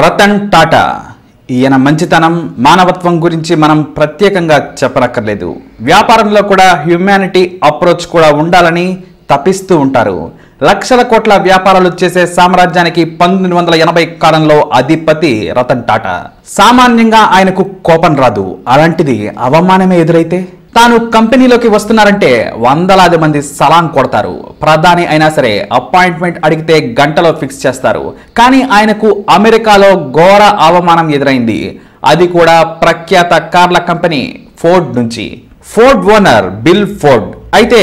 రతన్ టాటా ఈయన మంచితనం మానవత్వం గురించి మనం ప్రత్యేకంగా చెప్పనక్కర్లేదు. వ్యాపారంలో కూడా హ్యూమానిటీ అప్రోచ్ కూడా ఉండాలని తపిస్తూ ఉంటారు. లక్షల కోట్ల వ్యాపారాలు చేసే సామ్రాజ్యానికి 1980 కాలంలో అధిపతి రతన్ టాటా. సామాన్యంగా ఆయనకు కోపం రాదు. అలాంటిది అవమానమే ఎదురైతే తాను కంపెనీలోకి వస్తున్నారంటే వందలాది మంది సలాం కొడతారు. ప్రధాని అయినా సరే అపాయింట్మెంట్ అడిగితే గంటలో ఫిక్స్ చేస్తారు. కానీ ఆయనకు అమెరికాలో ఘోర అవమానం ఎదురైంది. అది కూడా ప్రఖ్యాత కార్ల కంపెనీ ఫోర్డ్ నుంచి. Ford owner bill Ford. అయితే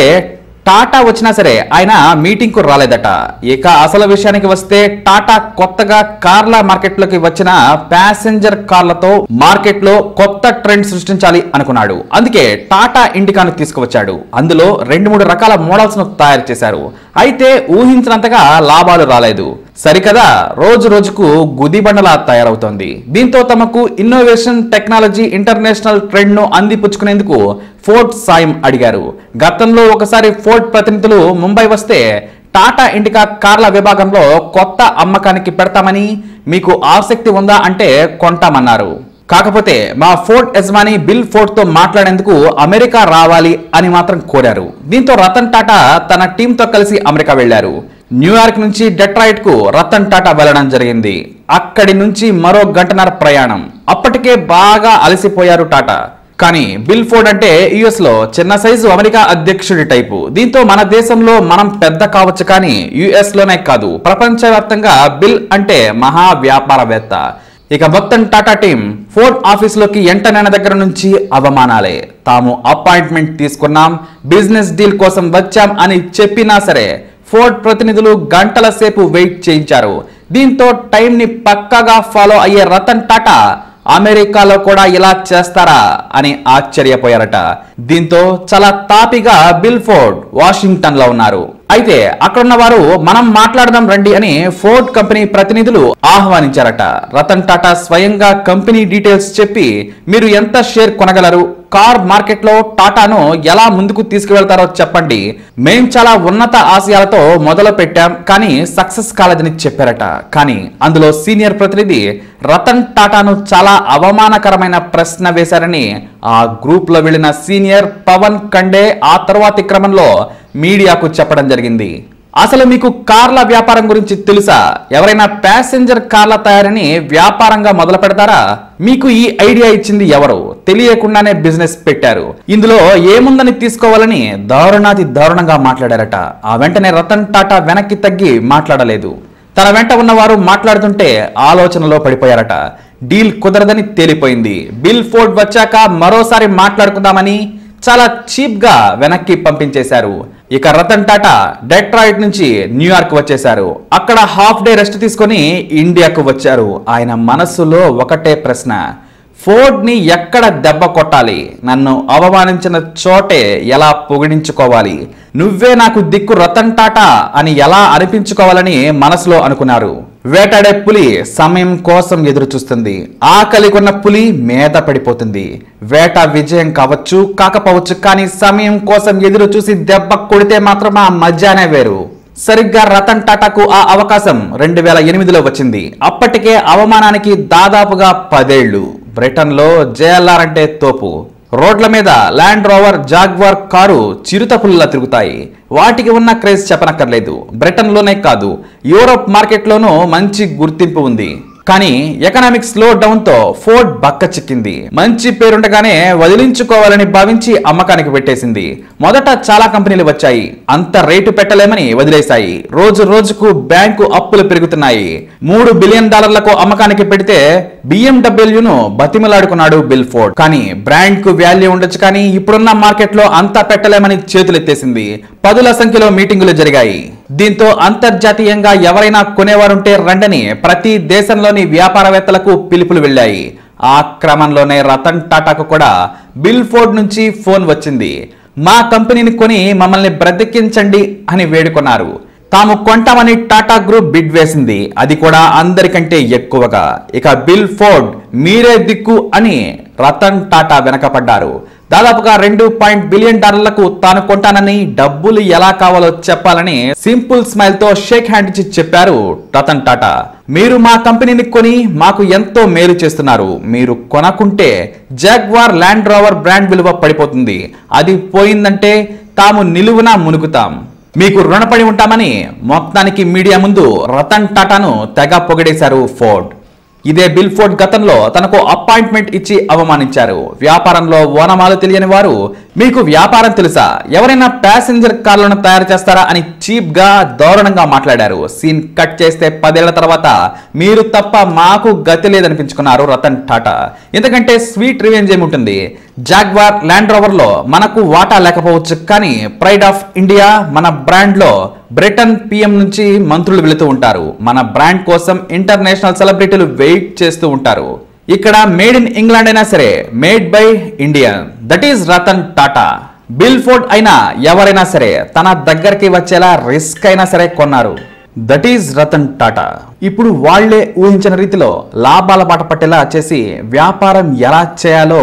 టాటా వచ్చినా సరే ఆయన మీటింగ్ కు రాలేదట. ఇక అసలు విషయానికి వస్తే టాటా కొత్తగా కార్ల మార్కెట్లోకి వచ్చిన ప్యాసింజర్ కార్లతో మార్కెట్ లో కొత్త ట్రెండ్ సృష్టించాలి అనుకున్నాడు. అందుకే టాటా ఇండికాను తీసుకువచ్చాడు. అందులో 2-3 రకాల మోడల్స్ ను తయారు చేశారు. అయితే ఊహించినంతగా లాభాలు రాలేదు. సరికదా రోజు రోజుకు గుదిబండలా తయారవుతోంది. దీంతో తమకు ఇన్నోవేషన్ టెక్నాలజీ ఇంటర్నేషనల్ ట్రెండ్ ను అందిపుచ్చుకునేందుకు ఫోర్డ్ సాయం అడిగారు. గతంలో ఒకసారి ఫోర్డ్ ప్రతినిధులు ముంబై వస్తే టాటా ఇండికా కార్ల విభాగంలో కొత్త అమ్మకానికి పెడతామని, మీకు ఆసక్తి ఉందా అంటే కొంటామన్నారు. కాకపోతే మా ఫోర్డ్ యజమాని బిల్ ఫోర్డ్ తో మాట్లాడేందుకు అమెరికా రావాలి అని మాత్రం కోరారు. దీంతో రతన్ టాటా తన టీంతో కలిసి అమెరికా వెళ్లారు. న్యూయార్క్ నుంచి డెట్రాయిట్ కు రతన్ టాటా వెళ్లడం జరిగింది. అక్కడి నుంచి మరో గంటన్నర ప్రయాణం. అప్పటికే బాగా అలసిపోయారు టాటా. కానీ బిల్ ఫోర్డ్ అంటే యుఎస్ లో చిన్న సైజు అమెరికా అధ్యక్షుడి టైపు. దీంతో మన దేశంలో మనం పెద్ద కావచ్చు, కానీ యుఎస్ లోనే కాదు ప్రపంచవ్యాప్తంగా బిల్ అంటే మహా వ్యాపారవేత్త. ఇక మొత్తం టాటా టీం ఫోర్డ్ ఆఫీస్ లోకి ఎంటనైన దగ్గర నుంచి అవమానాలే. తాము అపాయింట్మెంట్ తీసుకున్నాం, బిజినెస్ డీల్ కోసం వచ్చాం అని చెప్పినా సరే ఫోర్డ్ ప్రతినిధులు గంటల సేపు వెయిట్ చేయించారు. దీంతో టైం ని పక్కాగా ఫాలో అయ్యే రతన్ టాటా అమెరికాలో కూడా ఇలా చేస్తారా అని ఆశ్చర్యపోయారట. దీంతో చాలా తాపిగా బిల్ ఫోర్డ్ వాషింగ్టన్ లో ఉన్నారు. అయితే అక్కడున్న వారు మనం మాట్లాడదాం రండి అని ఫోర్డ్ కంపెనీ ప్రతినిధులు ఆహ్వానించారట. రతన్ టాటా స్వయంగా కంపెనీ డీటెయిల్స్ చెప్పి మీరు ఎంత షేర్ కొనగలరు, కార్ మార్కెట్ లో టాటాను ఎలా ముందుకు తీసుకువెళ్తారో చెప్పండి. మేం చాలా ఉన్నత ఆశయాలతో మొదలు పెట్టాం, కానీ సక్సెస్ కాలేదని చెప్పారట. కానీ అందులో సీనియర్ ప్రతినిధి రతన్ టాటాను చాలా అవమానకరమైన ప్రశ్న వేశారని ఆ గ్రూప్ లో వెళ్లిన సీనియర్ పవన్ ఖండే ఆ తర్వాతి క్రమంలో మీడియాకు చెప్పడం జరిగింది. అసలు మీకు కార్ల వ్యాపారం గురించి తెలుసా? ఎవరైనా ప్యాసింజర్ కార్ల తయారీని వ్యాపారంగా మొదలు పెడతారా? మీకు ఈ ఐడియా ఇచ్చింది ఎవరు? తెలియకుండానే బిజినెస్ పెట్టారు. ఇందులో ఏముందని తీసుకోవాలని దారుణాతి దారుణంగా మాట్లాడారట. ఆ వెంటనే రతన్ టాటా వెనక్కి తగ్గి మాట్లాడలేదు. తన వెంట ఉన్నవారు మాట్లాడుతుంటే ఆలోచనలో పడిపోయారట. డీల్ కుదరదని తేలిపోయింది. బిల్ ఫోర్డ్ వచ్చాక మరోసారి మాట్లాడుకుందామని చాలా చీప్ గా వెనక్కి పంపించేశారు. ఇక రతన్ టాటా డెట్రాయిట్ నుంచి న్యూయార్క్ వచ్చేశారు. అక్కడ హాఫ్ డే రెస్ట్ తీసుకొని ఇండియాకు వచ్చారు. ఆయన మనస్సులో ఒకటే ప్రశ్న, ఫోర్డ్ ని ఎక్కడ దెబ్బ కొట్టాలి, నన్ను అవమానించిన చోటే ఎలా పొగిడించుకోవాలి, నువ్వే నాకు దిక్కు రతన్ టాటా అని ఎలా అనిపించుకోవాలని మనసులో అనుకున్నారు. వేటాడే పులి సమయం కోసం ఎదురు చూస్తుంది. ఆకలి కొన్న పులి మీద పడిపోతుంది. వేట విజయం కావచ్చు కాకపోవచ్చు, కానీ సమయం కోసం ఎదురు చూసి దెబ్బ కొడితే మాత్రం ఆ మజానే వేరు. సరిగ్గా రతన్ టాటాకు ఆ అవకాశం 2008లో వచ్చింది. అప్పటికే అవమానానికి దాదాపుగా 10 ఏళ్లు. బ్రిటన్ లో జేఎల్ఆర్ అంటే తోపు. రోడ్ల మీద ల్యాండ్ రోవర్ జాగ్వార్ కారు చిరుతపుల్లా తిరుగుతాయి. వాటికి ఉన్న క్రేజ్ చెప్పనక్కర్లేదు. బ్రిటన్ లోనే కాదు యూరోప్ మార్కెట్ లోనూ మంచి గుర్తింపు ఉంది. కానీ ఎకనామిక్ స్లో డౌన్ తో ఫోర్డ్ బక్క చిక్కింది. మంచి పేరుండగానే వదిలించుకోవాలని భావించి అమ్మకానికి పెట్టేసింది. మొదట చాలా కంపెనీలు వచ్చాయి, అంత రేటు పెట్టలేమని వదిలేశాయి. రోజు రోజుకు బ్యాంకు అప్పులు పెరుగుతున్నాయి. $3 బిలియన్ అమ్మకానికి పెడితే బిఎండబ్ల్యూను బతిమలాడుకున్నాడు బిల్ ఫోర్డ్. కానీ బ్రాండ్ కు వాల్యూ ఉండొచ్చు, కానీ ఇప్పుడున్న మార్కెట్ లో అంతా పెట్టలేమని చేతులెత్తేసింది. 10ల సంఖ్యలో మీటింగులు జరిగాయి. దీంతో అంతర్జాతీయంగా ఎవరైనా కొనేవారుంటే రండని ప్రతి దేశంలోని వ్యాపారవేత్తలకు పిలుపులు వెళ్ళాయి. ఆ క్రమంలోనే రతన్ టాటాకు కూడా బిల్ ఫోర్డ్ నుంచి ఫోన్ వచ్చింది. మా కంపెనీని కొని మమ్మల్ని బ్రతికించండి అని వేడుకున్నారు. తాము కొంటామని టాటా గ్రూప్ బిడ్ వేసింది. అది కూడా అందరికంటే ఎక్కువగా. ఇక బిల్ ఫోర్డ్ మీరే దిక్కు అని రతన్ టాటా వెనకపడ్డారు. దాదాపుగా $2 బిలియన్ తాను కొంటానని, డబ్బులు ఎలా కావాలో చెప్పాలని సింపుల్ స్మైల్ తో షేక్ హ్యాండ్ ఇచ్చి చెప్పారు రతన్ టాటా. మీరు మా కంపెనీని కొని మాకు ఎంతో మేలు చేస్తున్నారు. మీరు కొనకుంటే జాగ్వార్ ల్యాండ్ రోవర్ బ్రాండ్ విలువ పడిపోతుంది. అది పోయిందంటే తాము నిలువునా మునుగుతాం. మీకు రుణపడి ఉంటామని మొత్తానికి మీడియా ముందు రతన్ టాటాను తెగ పొగిడేశారు ఫోర్డ్. ఇదే బిల్ ఫోర్డ్ గతంలో తనకు అపాయింట్మెంట్ ఇచ్చి అవమానించారు. వ్యాపారంలో ఓనమాలు తెలియని వారు మీకు వ్యాపారం తెలుసా, ఎవరైనా ప్యాసింజర్ కార్లను తయారు చేస్తారా అని చీప్ గా దారుణంగా మాట్లాడారు. సీన్ కట్ చేస్తే 10 ఏళ్ల తర్వాత మీరు తప్ప మాకు గతి లేదనిపించుకున్నారు రతన్ టాటా. ఎందుకంటే స్వీట్ రివెంజ్ ఏముంటుంది. జాగ్వార్ ల్యాండ్ రోవర్ లో మనకు వాటా లేకపోవచ్చు, కానీ ప్రైడ్ ఆఫ్ ఇండియా మన బ్రాండ్ లో బ్రిటన్ పిఎం నుంచి మంత్రులు వెళుతూ ఉంటారు. మన బ్రాండ్ కోసం ఇంటర్నేషనల్ సెలబ్రిటీలు వెయిట్ చేస్తూ ఉంటారు. ఇక్కడ మేడ్ ఇన్ ఇంగ్లాండ్ అయినా సరే made by Indian, that is Ratan Tata. Bill Ford అయినా ఎవరైనా సరే తన దగ్గరికి వచ్చేలా రిస్క్ అయినా సరే కొన్నారు. That is Ratan Tata. ఇప్పుడు వాళ్లే ఊహించిన రీతిలో లాభాల బాట పట్టేలా చేసి వ్యాపారం ఎలా చేయాలో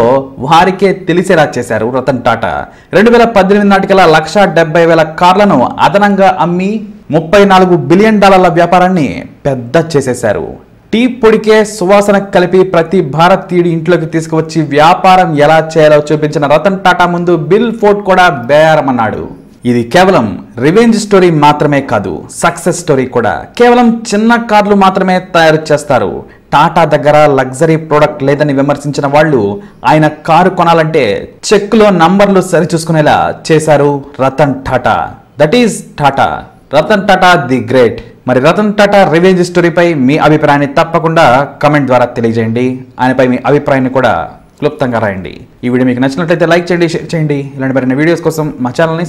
వారికే తెలిసేలా చేశారు రతన్ టాటా. 2018 నాటికల్లా 170,000 కార్లను అదనంగా అమ్మి $34 బిలియన్ వ్యాపారాన్ని పెద్ద చేసేశారు. టీ పొడికే సువాసన కలిపి ప్రతి భారతీయుడి ఇంట్లోకి తీసుకువచ్చి వ్యాపారం ఎలా చేయాలో చూపించిన రతన్ టాటా ముందు బిల్ ఫోర్డ్ కూడా బేరమన్నాడు. ఇది కేవలం రివెంజ్ స్టోరీ మాత్రమే కాదు, సక్సెస్ స్టోరీ కూడా. కేవలం చిన్న కార్లు మాత్రమే తయారు చేస్తారు. టాటా దగ్గర లగ్జరీ ప్రోడక్ట్ లేదని విమర్శించిన వాళ్ళు ఆయన కారు కొనాలంటే చెక్కులో నంబర్లు సరిచూసుకునేలా చేశారు Ratan Tata. That is Tata, Ratan Tata the great. మరి రతన్ టాటా రివెంజ్ స్టోరీపై మీ అభిప్రాయాన్ని తప్పకుండా కమెంట్ ద్వారా తెలియజేయండి. ఆయనపై మీ అభిప్రాయాన్ని కూడా క్లుప్తంగా రాయండి. ఈ వీడియో మీకు నచ్చినట్లయితే లైక్ చేయండి, షేర్ చేయండి. ఇలాంటి మరిన్ని వీడియోస్ కోసం మా ఛానల్ని